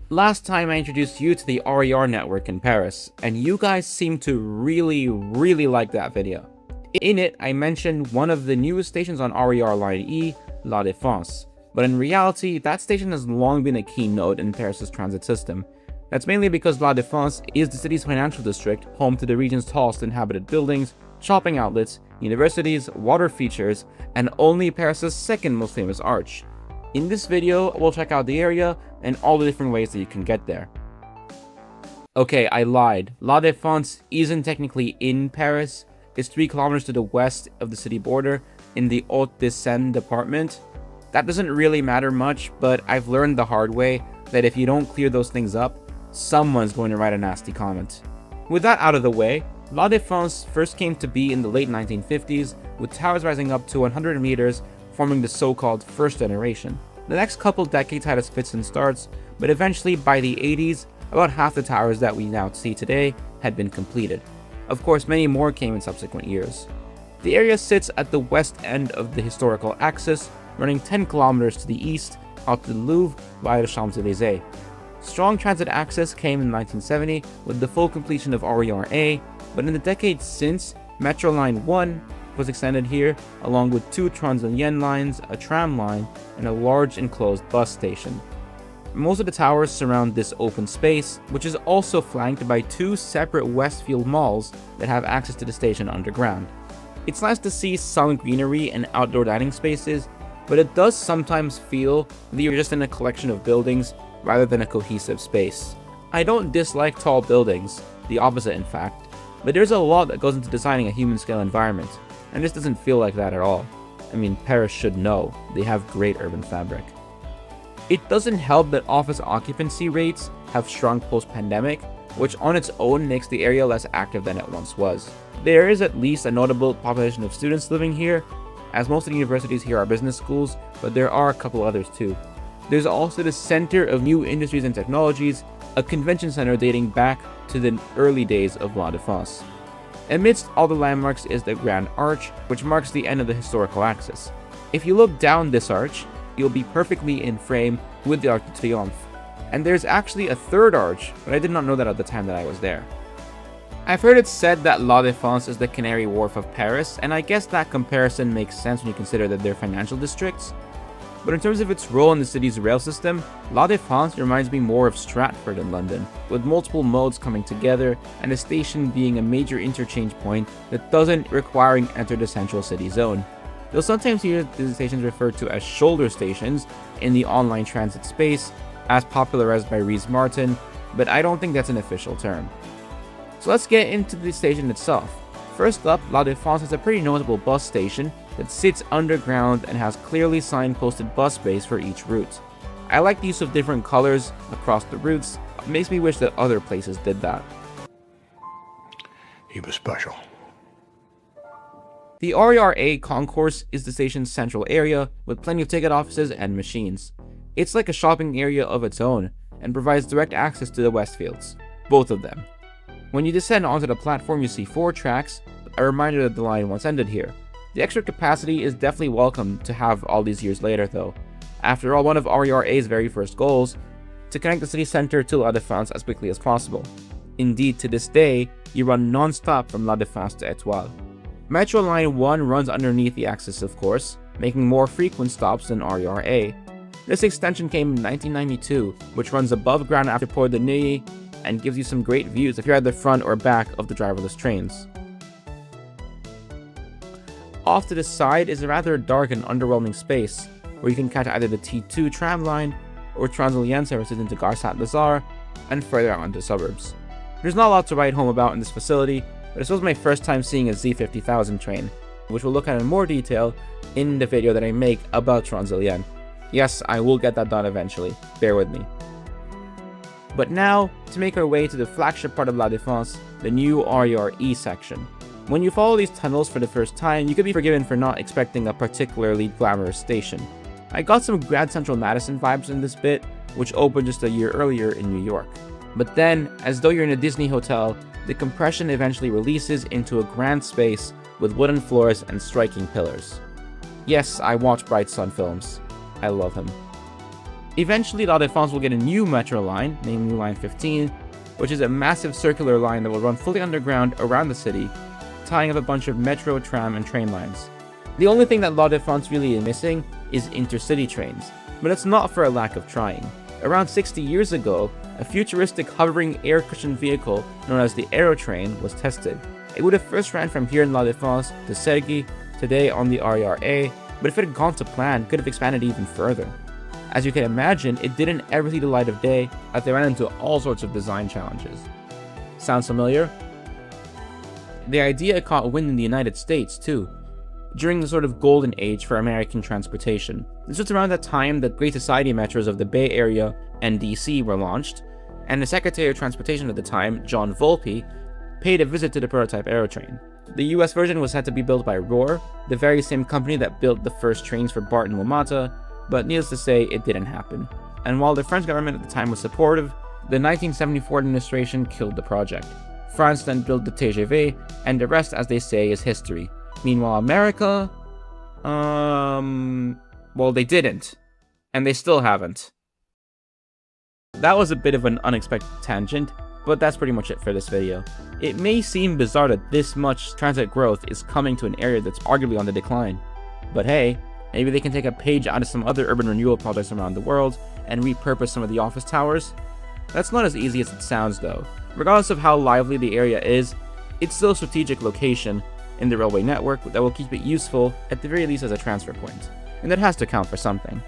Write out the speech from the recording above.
Last time I introduced you to the RER network in Paris, and you guys seem to really like that video. In it, I mentioned one of the newest stations on RER Line E, La Défense, but in reality, that station has long been a key node in Paris' transit system. That's mainly because La Défense is the city's financial district, home to the region's tallest inhabited buildings, shopping outlets, universities, water features, and only Paris' second most famous arch. In this video, we'll check out the area and all the different ways that you can get there. Okay, I lied. La Défense isn't technically in Paris. It's 3 kilometers to the west of the city border in the Haute-de-Seine department. That doesn't really matter much, but I've learned the hard way that if you don't clear those things up, someone's going to write a nasty comment. With that out of the way, La Défense first came to be in the late 1950s, with towers rising up to 100 meters, forming the so-called first generation. The next couple decades had its fits and starts, but eventually by the 80s, about half the towers that we now see today had been completed. Of course, many more came in subsequent years. The area sits at the west end of the historical axis, running 10 kilometers to the east, out to the Louvre via the Champs-Élysées. Strong transit access came in 1970 with the full completion of RER A, but in the decades since, Metro Line 1 was extended here, along with 2 Transilienne lines, a tram line, and a large enclosed bus station. Most of the towers surround this open space, which is also flanked by 2 separate Westfield malls that have access to the station underground. It's nice to see some greenery and outdoor dining spaces, but it does sometimes feel that you're just in a collection of buildings rather than a cohesive space. I don't dislike tall buildings, the opposite in fact, but there's a lot that goes into designing a human-scale environment, and this doesn't feel like that at all. I mean, Paris should know, they have great urban fabric. It doesn't help that office occupancy rates have shrunk post-pandemic, which on its own makes the area less active than it once was. There is at least a notable population of students living here, as most of the universities here are business schools, but there are a couple others too. There's also the Center of New Industries and Technologies, a convention center dating back to the early days of La Défense. Amidst all the landmarks is the Grand Arch, which marks the end of the historical axis. If you look down this arch, you'll be perfectly in frame with the Arc de Triomphe. And there's actually a third arch, but I did not know that at the time that I was there. I've heard it said that La Défense is the Canary Wharf of Paris, and I guess that comparison makes sense when you consider that they're financial districts. But in terms of its role in the city's rail system, La Défense reminds me more of Stratford in London, with multiple modes coming together and the station being a major interchange point that doesn't require you to enter the central city zone. You'll sometimes hear these stations referred to as shoulder stations in the online transit space, as popularized by Rees Martin, but I don't think that's an official term. So let's get into the station itself. First up, La Défense has a pretty notable bus station that sits underground and has clearly signposted bus bays for each route. I like the use of different colors across the routes. It makes me wish that other places did that. He was special. The RER concourse is the station's central area with plenty of ticket offices and machines. It's like a shopping area of its own and provides direct access to the Westfields, both of them. When you descend onto the platform, you see 4 tracks, a reminder that the line once ended here. The extra capacity is definitely welcome to have all these years later though. After all, one of RER's very first goals, to connect the city center to La Défense as quickly as possible. Indeed, to this day, you run non-stop from La Défense to Étoile. Metro Line 1 runs underneath the axis of course, making more frequent stops than RER. This extension came in 1992, which runs above ground after Port de Neuilly and gives you some great views if you're at the front or back of the driverless trains. Off to the side is a rather dark and underwhelming space, where you can catch either the T2 tram line or Transilienne services into Gare Saint-Lazare and further out into the suburbs. There's not a lot to write home about in this facility, but this was my first time seeing a Z50,000 train, which we'll look at in more detail in the video that I make about Transilienne. Yes, I will get that done eventually, bear with me. But now, to make our way to the flagship part of La Défense, the new RER E section. When you follow these tunnels for the first time, you could be forgiven for not expecting a particularly glamorous station. I got some Grand Central Madison vibes in this bit, which opened just a year earlier in New York. But then, as though you're in a Disney hotel, the compression eventually releases into a grand space with wooden floors and striking pillars. Yes, I watch Bright Sun films. I love him. Eventually, La Défense will get a new metro line, namely Line 15, which is a massive circular line that will run fully underground around the city, tying up a bunch of metro, tram, and train lines. The only thing that La Défense really is missing is intercity trains, but it's not for a lack of trying. Around 60 years ago, a futuristic hovering air-cushioned vehicle known as the Aerotrain was tested. It would have first ran from here in La Défense to Sergi, today on the RER-A, but if it had gone to plan, it could have expanded even further. As you can imagine, it didn't ever see the light of day, as they ran into all sorts of design challenges. Sounds familiar? The idea caught wind in the United States, too, during the sort of golden age for American transportation. This was around that time that Great Society metros of the Bay Area and DC were launched, and the Secretary of Transportation at the time, John Volpe, paid a visit to the prototype Aerotrain. The US version was said to be built by Rohr, the very same company that built the first trains for BART and WMATA, but needless to say, it didn't happen. And while the French government at the time was supportive, the 1974 administration killed the project. France then built the TGV, and the rest, as they say, is history. Meanwhile, America, well, they didn't. And they still haven't. That was a bit of an unexpected tangent, but that's pretty much it for this video. It may seem bizarre that this much transit growth is coming to an area that's arguably on the decline. But hey, maybe they can take a page out of some other urban renewal projects around the world and repurpose some of the office towers. That's not as easy as it sounds though. Regardless of how lively the area is, it's still a strategic location in the railway network that will keep it useful, at the very least as a transfer point. And that has to count for something.